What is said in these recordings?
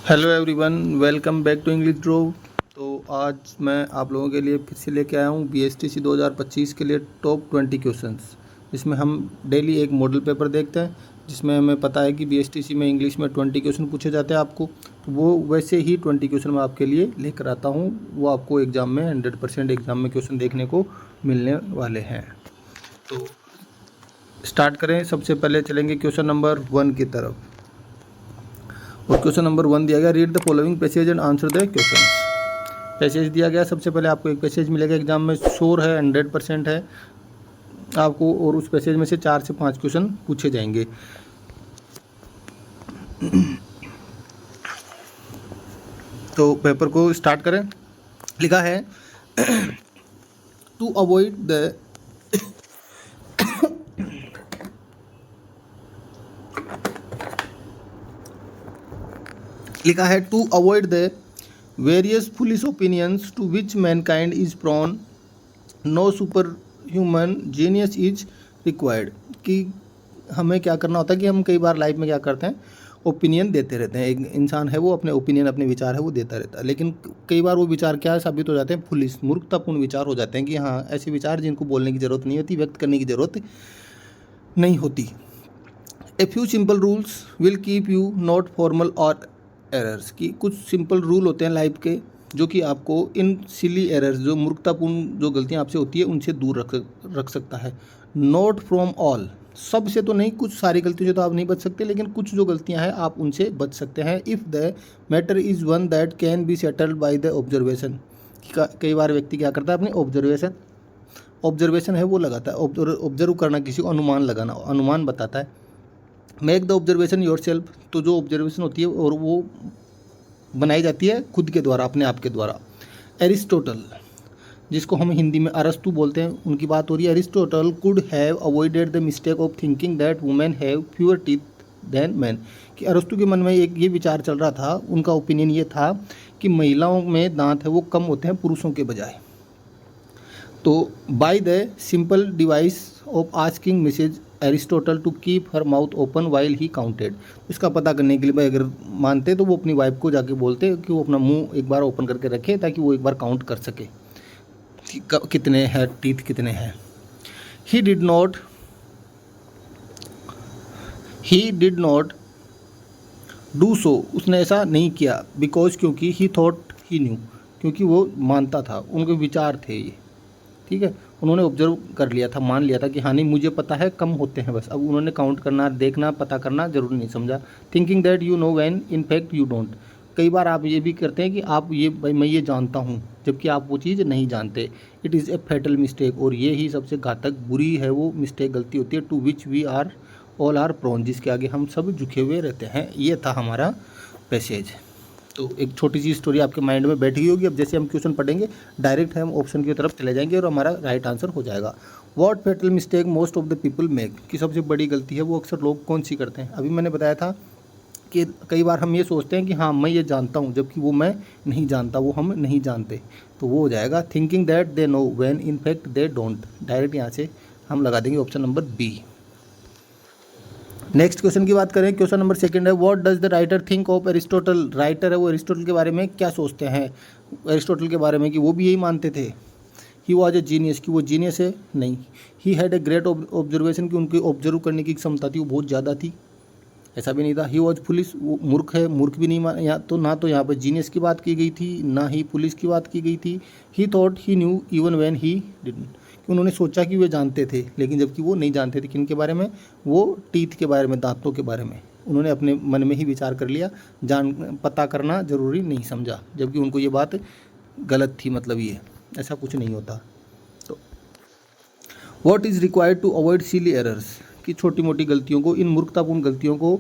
Hello everyone, welcome back to English ड्रो। तो आज मैं आप लोगों के लिए फिर से लेके आया हूँ BSTC 2025 के लिए टॉप 20 क्वेश्चंस, जिसमें हम डेली एक मॉडल पेपर देखते हैं, जिसमें हमें पता है कि BSTC में इंग्लिश में 20 क्वेश्चन पूछे जाते हैं आपको। तो वो वैसे ही 20 क्वेश्चन मैं आपके लिए लेकर आता हूँ। वो आपको एग्ज़ाम में 100% एग्ज़ाम में क्वेश्चन देखने को मिलने वाले हैं। तो स्टार्ट करें। सबसे पहले चलेंगे क्वेश्चन नंबर 1 की तरफ। और क्वेश्चन नंबर 1 दिया गया, read the following passage and answer the question. Passage दिया गया, सबसे पहले आपको एक पैसेज मिलेगा एग्जाम में, श्योर है 100% है आपको, और उस पैसेज में से 4 से 5 क्वेश्चन पूछे जाएंगे। तो पेपर को स्टार्ट करें। लिखा है टू अवॉइड द लिखा है to avoid the various foolish opinions to which mankind is prone, no super human genius is required. कि हमें क्या करना होता है कि हम कई बार लाइफ में क्या करते हैं, ओपिनियन देते रहते हैं। एक इंसान है, वो अपने ओपिनियन, अपने विचार है वो देता रहता है, लेकिन कई बार वो विचार क्या साबित हो जाते हैं, फुलिश, मूर्खतापूर्ण विचार हो जाते हैं। कि हाँ, ऐसे विचार जिनको बोलने की ज़रूरत नहीं होती, व्यक्त करने की ज़रूरत नहीं होती। A few simple rules will keep you not formal और एरर्स। की कुछ सिंपल रूल होते हैं लाइफ के, जो कि आपको इन सिली एरर्स, जो मूर्खतापूर्ण जो गलतियां आपसे होती है, उनसे दूर रख सकता है। नॉट फ्रॉम ऑल, सब से तो नहीं, कुछ सारी गलतियों से तो आप नहीं बच सकते, लेकिन कुछ जो गलतियां हैं आप उनसे बच सकते हैं। If the matter is one that can be settled by the observation. कई बार व्यक्ति क्या करता है, अपनी ऑब्जर्वेशन है वो लगाता है। ऑब्जर्व करना, किसी को अनुमान लगाना, अनुमान बताता है। Make the observation your self, तो जो ऑब्जर्वेशन होती है और वो बनाई जाती है खुद के द्वारा, अपने आप के द्वारा। एरिस्टोटल, जिसको हम हिंदी में अरस्तु बोलते हैं, उनकी बात हो रही है। Aristotle could have avoided the mistake of thinking that women have fewer teeth than men. कि अरस्तु के मन में एक ये विचार चल रहा था, उनका ओपिनियन ये था कि महिलाओं में दांत है वो कम होते हैं पुरुषों के बजाय। तो by the simple device of asking Mrs Aristotle to keep her mouth open while he counted. इसका पता करने के लिए भाई, अगर मानते तो वो अपनी वाइफ को जाके बोलते कि वो अपना मुंह एक बार ओपन करके रखे, ताकि वो एक बार काउंट कर सके कितने हैं टीथ, कितने हैं। He did not do so, उसने ऐसा नहीं किया। बिकॉज, क्योंकि ही थॉट ही न्यू, क्योंकि वो मानता था, उनके विचार थे ये, ठीक है। उन्होंने ऑब्जर्व कर लिया था, मान लिया था कि हाँ नहीं, मुझे पता है कम होते हैं बस। अब उन्होंने काउंट करना, देखना, पता करना जरूरी नहीं समझा। Thinking that you know when in fact you don't. कई बार आप ये भी करते हैं कि आप ये, भाई मैं ये जानता हूँ, जबकि आप वो चीज़ नहीं जानते। It is a fatal mistake, और ये ही सबसे घातक, बुरी है वो मिस्टेक, गलती होती है। To which we are all are prone, जिसके आगे हम सब झुके हुए रहते हैं। ये था हमारा पैसेज। तो एक छोटी सी स्टोरी आपके माइंड में बैठ गई होगी। अब जैसे हम क्वेश्चन पढ़ेंगे, डायरेक्ट हम ऑप्शन की तरफ चले जाएंगे और हमारा राइट आंसर हो जाएगा। What fatal mistake most of the people make, की सबसे बड़ी गलती है वो अक्सर लोग कौन सी करते हैं। अभी मैंने बताया था कि कई बार हम ये सोचते हैं कि हाँ मैं ये जानता हूँ, जबकि वो मैं नहीं जानता, वो हम नहीं जानते। तो वो हो जाएगा thinking that they know when in fact they don't. Direct यहाँ से हम लगा देंगे option number B. Next question की बात करें, क्वेश्चन नंबर 2 है, what does the writer think of Aristotle. Writer है वो एरिस्टोटल के बारे में क्या सोचते हैं, एरिस्टोटल के बारे में, कि वो भी यही मानते थे। ही वॉज ए जीनियस, कि वो जीनियस है, नहीं। He had a great observation, कि उनकी ऑब्जर्व करने की क्षमता थी वो बहुत ज़्यादा थी, ऐसा भी नहीं था। ही वॉज पुलिस, वो मूर्ख है, मूर्ख भी नहीं मान, तो ना तो यहाँ पर जीनियस की बात की गई थी, ना ही पुलिस की बात की गई थी। ही thought he new even when he didn't, कि उन्होंने सोचा कि वे जानते थे, लेकिन जबकि वो नहीं जानते थे। किन के बारे में, वो टीथ के बारे में, दांतों के बारे में। उन्होंने अपने मन में ही विचार कर लिया, पता करना जरूरी नहीं समझा, जबकि उनको ये बात गलत थी। मतलब ये ऐसा कुछ नहीं होता। तो what is required to avoid silly errors, कि छोटी मोटी गलतियों को, इन मूर्खतापूर्ण गलतियों को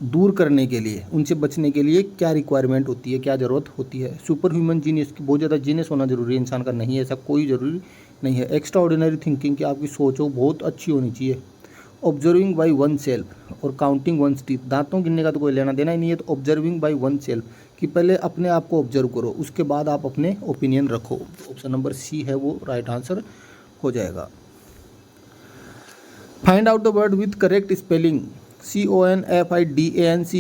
दूर करने के लिए, उनसे बचने के लिए क्या रिक्वायरमेंट होती है, क्या ज़रूरत होती है। सुपर ह्यूमन जीनियस, की बहुत ज़्यादा जीनियस होना जरूरी है इंसान का, नहीं है ऐसा कोई ज़रूरी नहीं है। एक्स्ट्रा ऑर्डिनरी थिंकिंग, की आपकी सोच हो बहुत अच्छी होनी चाहिए। ऑब्जर्विंग बाई वन सेल्फ और काउंटिंग वन टीथ, दांतों गिनने का तो कोई लेना देना ही नहीं है। तो ऑब्जर्विंग बाई वन सेल्फ, कि पहले अपने आप को ऑब्जर्व करो, उसके बाद आप अपने ओपिनियन रखो। ऑप्शन नंबर सी है वो राइट आंसर हो जाएगा। Find out the word with correct spelling, CONFIDANCE,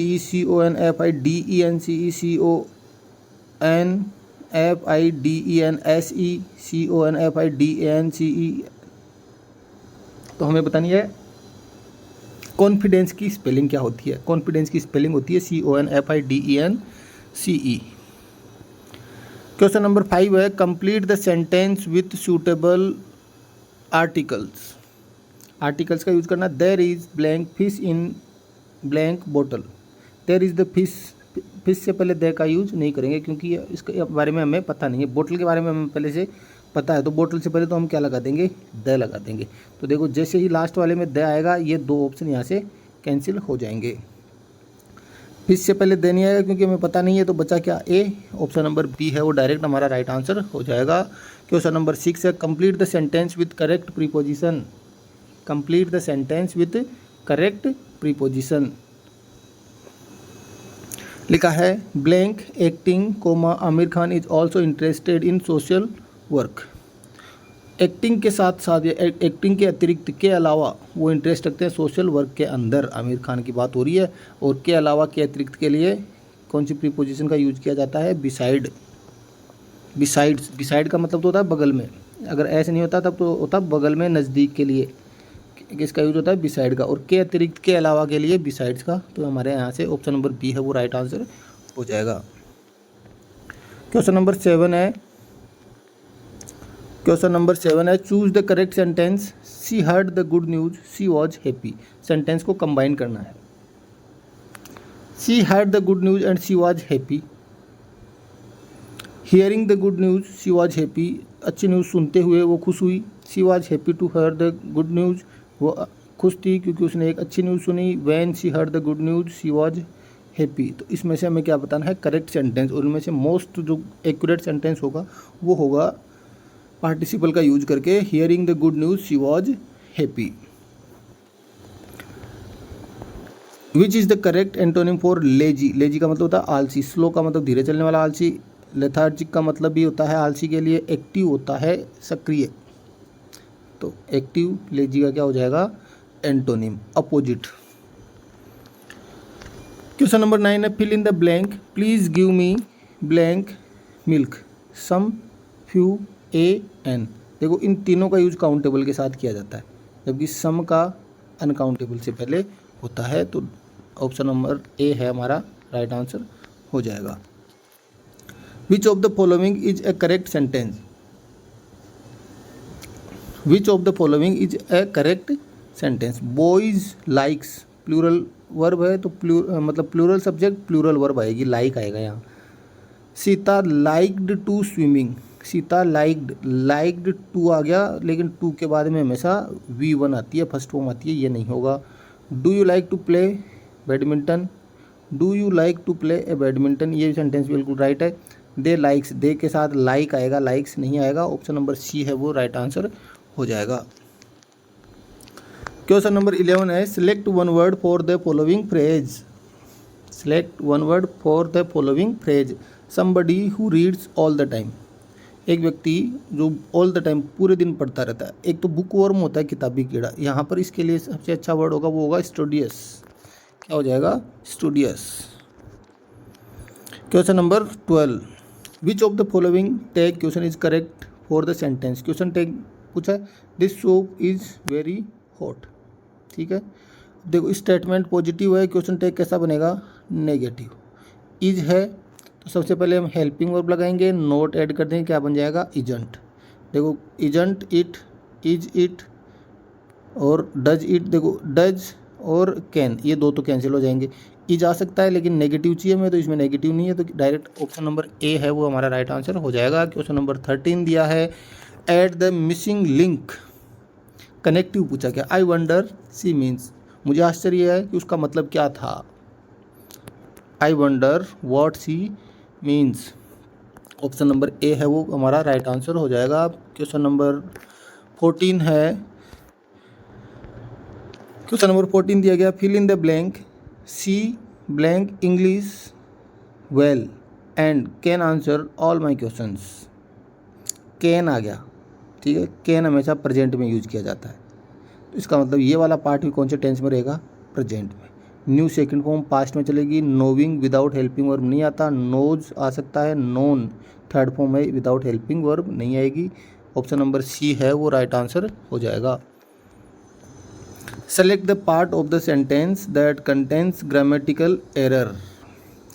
CONFIDENCE, CONFIDENSE, CONFIDANCE। तो हमें बतानी है कॉन्फिडेंस की स्पेलिंग क्या होती है। कॉन्फिडेंस की स्पेलिंग होती है CONFIDENCE। क्वेश्चन नंबर 5 है complete the sentence with suitable articles. Articles का यूज करना। There is blank fish in blank बोतल। There is the fish. Fish से पहले दे का यूज नहीं करेंगे क्योंकि इसके बारे में हमें पता नहीं है। बोतल के बारे में हमें पहले से पता है, तो बोतल से पहले तो हम क्या लगा देंगे, द लगा देंगे। तो देखो जैसे ही लास्ट वाले में द आएगा ये दो ऑप्शन यहाँ से कैंसिल हो जाएंगे। फिश से पहले द नहीं आएगा क्योंकि हमें पता नहीं है, तो बचा क्या, ए। ऑप्शन नंबर बी है वो डायरेक्ट हमारा राइट आंसर हो जाएगा। क्वेश्चन नंबर 6 है complete the sentence with correct preposition. Complete the sentence with correct preposition. लिखा है blank acting comma Aamir Khan is also interested in social work. Acting के साथ साथ या एक्टिंग के अतिरिक्त के अलावा वो इंटरेस्ट रखते हैं सोशल वर्क के अंदर। आमिर खान की बात हो रही है। और के अलावा के अतिरिक्त के लिए कौन सी प्रीपोजिशन का यूज किया जाता है, बिसाइड। बिसाइड्स, बिसाइड का मतलब तो होता है बगल में। अगर ऐसे नहीं होता तब तो होता बगल में, नज़दीक के लिए किसका यूज होता है, बिसाइड का। और के अतिरिक्त के अलावा के लिए बिसाइड्स का। तो हमारे यहाँ से ऑप्शन नंबर बी है वो राइट आंसर हो जाएगा। क्वेश्चन नंबर 7 है। क्वेश्चन नंबर 7 है choose the correct sentence. She heard the good news she was happy. Sentence को कंबाइन करना है। She heard the good news and she was happy. Hearing the good news she was happy. अच्छी news सुनते हुए वो खुश हुई। She was happy to hear the good news. वो खुश थी क्योंकि उसने एक अच्छी न्यूज़ सुनी। When she heard the good news she was happy. तो इसमें से हमें क्या बताना है, करेक्ट सेंटेंस। और इनमें से मोस्ट जो एक्यूरेट सेंटेंस होगा वो होगा पार्टिसिपल का यूज करके, hearing the good news she was happy. Which is the correct antonym for lazy. Lazy का मतलब होता है आलसी। स्लो का मतलब धीरे चलने वाला आलसी। लेथार्जिक का मतलब भी होता है आलसी के लिए। एक्टिव होता है सक्रिय। तो एक्टिव लेजी का क्या हो जाएगा, एंटोनिम, अपोजिट। क्वेश्चन नंबर 9 है fill in the blank. Please give me blank milk some few a an. देखो इन तीनों का यूज काउंटेबल के साथ किया जाता है, जबकि सम का अनकाउंटेबल से पहले होता है। तो ऑप्शन नंबर ए है हमारा राइट आंसर हो जाएगा। Which of the following is a correct sentence. Which of the following is a correct sentence. Boys likes plural verb है तो मतलब प्लूरल सब्जेक्ट प्लूरल वर्ब आएगी, लाइक आएगा यहाँ। Sita liked to swimming. Sita liked to आ गया, लेकिन टू के बाद में हमेशा V1 आती है, फर्स्ट फॉर्म आती है, ये नहीं होगा। Do you like to play badminton. Do you like to play a badminton, ये सेंटेंस बिल्कुल राइट है। दे लाइक्स, दे के साथ लाइक आएगा, लाइक्स नहीं आएगा। ऑप्शन नंबर सी है वो राइट आंसर हो जाएगा। क्वेश्चन नंबर 11 है select one word for the following phrase. Select one word for the following phrase. Somebody who reads all the time. एक व्यक्ति जो ऑल द टाइम पूरे दिन पढ़ता रहता है। एक तो बुक वर्म होता है, किताबी कीड़ा। यहाँ पर इसके लिए सबसे अच्छा वर्ड होगा वो होगा स्टूडियस। क्या हो जाएगा, studious. Question number 12 which of the following tag question is correct for the sentence. Question tag पूछा है this soap is very hot. ठीक है, देखो स्टेटमेंट पॉजिटिव है, क्वेश्चन टैग कैसा बनेगा, नेगेटिव। इज है तो सबसे पहले हम हेल्पिंग वर्ब लगाएंगे, नोट ऐड कर देंगे, क्या बन जाएगा, इजंट। देखो इजंट इट, इज इट और डज इट। देखो डज और कैन ये दो तो कैंसिल हो जाएंगे। इज आ सकता है लेकिन नेगेटिव चाहिए हमें, तो इसमें नेगेटिव नहीं है, तो डायरेक्ट ऑप्शन नंबर ए है वो हमारा राइट आंसर हो जाएगा। क्वेश्चन नंबर 13 दिया है at the missing link. Connective पूछा क्या, आई वंडर सी मीन्स। मुझे आश्चर्य है कि उसका मतलब क्या था। I wonder what she means. Option number A है वो हमारा राइट आंसर हो जाएगा। क्वेश्चन नंबर 14 है। क्वेश्चन नंबर 14 दिया गया fill in the blank. She blank English well and can answer all my questions. Can आ गया, ठीक है। कैन हमेशा प्रेजेंट में यूज किया जाता है, तो इसका मतलब ये वाला पार्ट भी कौन से टेंस में रहेगा, प्रेजेंट में। न्यू सेकंड फॉर्म पास्ट में चलेगी। नोविंग विदाउट हेल्पिंग वर्ब नहीं आता, नोज आ सकता है। नोन थर्ड फॉर्म है, विदाउट हेल्पिंग वर्ब नहीं आएगी। ऑप्शन नंबर सी है वो राइट आंसर हो जाएगा। Select the part of the sentence that contains grammatical error,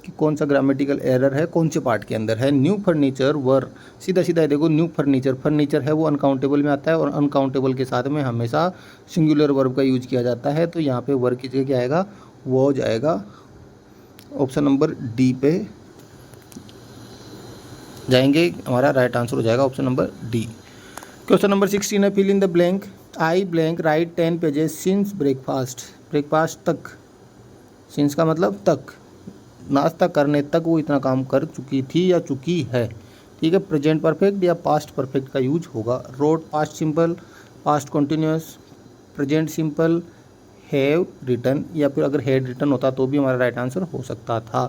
कि कौन सा ग्रामेटिकल एरर है, कौन से पार्ट के अंदर है। न्यू फर्नीचर वर, सीधा सीधा है देखो, न्यू फर्नीचर, फर्नीचर है वो अनकाउंटेबल में आता है और अनकाउंटेबल के साथ में हमेशा सिंगुलर वर्ब का यूज किया जाता है। तो यहाँ पे वर की जगह क्या आएगा, वो हो जाएगा। ऑप्शन नंबर डी पे जाएंगे, हमारा राइट आंसर हो जाएगा option number D. Question number 16 है, fill in the blank. I blank write 10 pages since breakfast. Breakfast तक, सिंस का मतलब तक, नाश्ता करने तक वो इतना काम कर चुकी थी या चुकी है। ठीक है, प्रेजेंट परफेक्ट या पास्ट परफेक्ट का यूज होगा। Wrote past simple, past continuous, present simple, have written, या फिर अगर हैड रिटन होता तो भी हमारा राइट आंसर हो सकता था।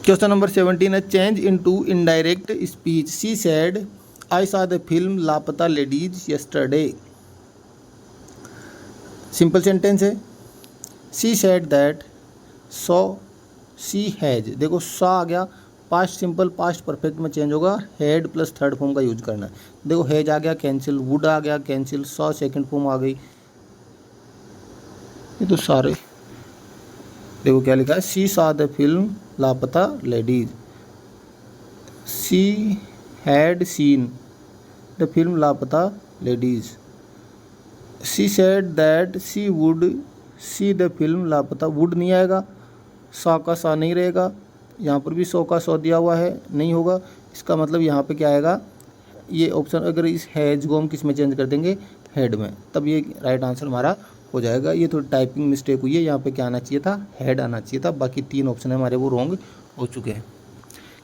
क्वेश्चन नंबर 17 है, change into indirect speech. She said I saw the film Laapataa ladies yesterday. Simple sentence है। She said that, so she has, देखो सॉ आ गया, पास्ट सिंपल पास्ट परफेक्ट में चेंज होगा, हैड प्लस थर्ड फॉर्म का use करना है। देखो हैज आ गया कैंसिल, वुड आ गया कैंसिल, सॉ सेकंड फॉर्म आ गई। ये तो सारे देखो क्या लिखा है, she saw the film Laapataa Ladies, she had seen the film Laapataa Ladies, she said that she would see the film Laapataa, would नहीं आएगा, सॉ का सॉ नहीं रहेगा, यहाँ पर भी सौ का सौ दिया हुआ है, नहीं होगा। इसका मतलब यहाँ पे क्या आएगा, ये ऑप्शन अगर इस हैज को हम किस में चेंज कर देंगे, हेड में, तब ये राइट आंसर हमारा हो जाएगा। ये थोड़ी टाइपिंग मिस्टेक हुई है, यहाँ पे क्या आना चाहिए था, हेड आना चाहिए था। बाकी तीन ऑप्शन है हमारे वो रॉन्ग हो चुके हैं।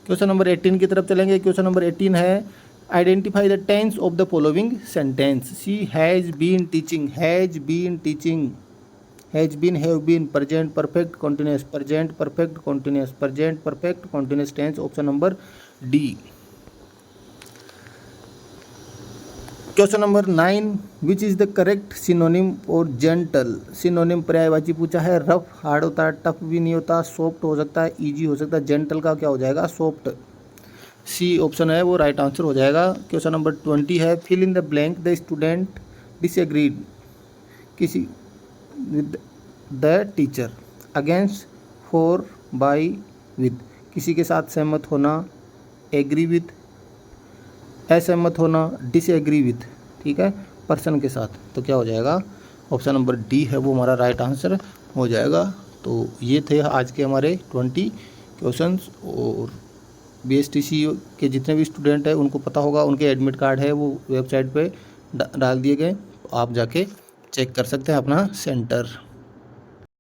क्वेश्चन नंबर 18 की तरफ चलेंगे। क्वेश्चन नंबर 18 है, identify the tense of the following sentence. She has been teaching, has been teaching, has been, have been, present perfect continuous, present perfect continuous, present perfect continuous tense, option number D. Question number 9, which is the correct synonym for gentle. Synonym पर्यायवाची पूछा है। Rough hard होता है, tough भी नहीं होता, soft हो सकता है, ईजी हो सकता है। जेंटल का क्या हो जाएगा, सॉफ्ट। सी ऑप्शन है वो राइट आंसर हो जाएगा। क्वेश्चन नंबर 20 है, fill in the blank. The student disagreed किसी with the teacher, against, for, by, with, किसी के साथ सहमत होना, एग्री विद, असहमत होना, डिसएग्री विथ, ठीक है, पर्सन के साथ। तो क्या हो जाएगा, ऑप्शन नंबर डी है वो हमारा राइट आंसर हो जाएगा। तो ये थे आज के हमारे 20 क्वेश्चंस। और BSTC के जितने भी स्टूडेंट हैं उनको पता होगा, उनके एडमिट कार्ड है वो वेबसाइट पे डाल दिए गए, आप जाके चेक कर सकते हैं अपना सेंटर।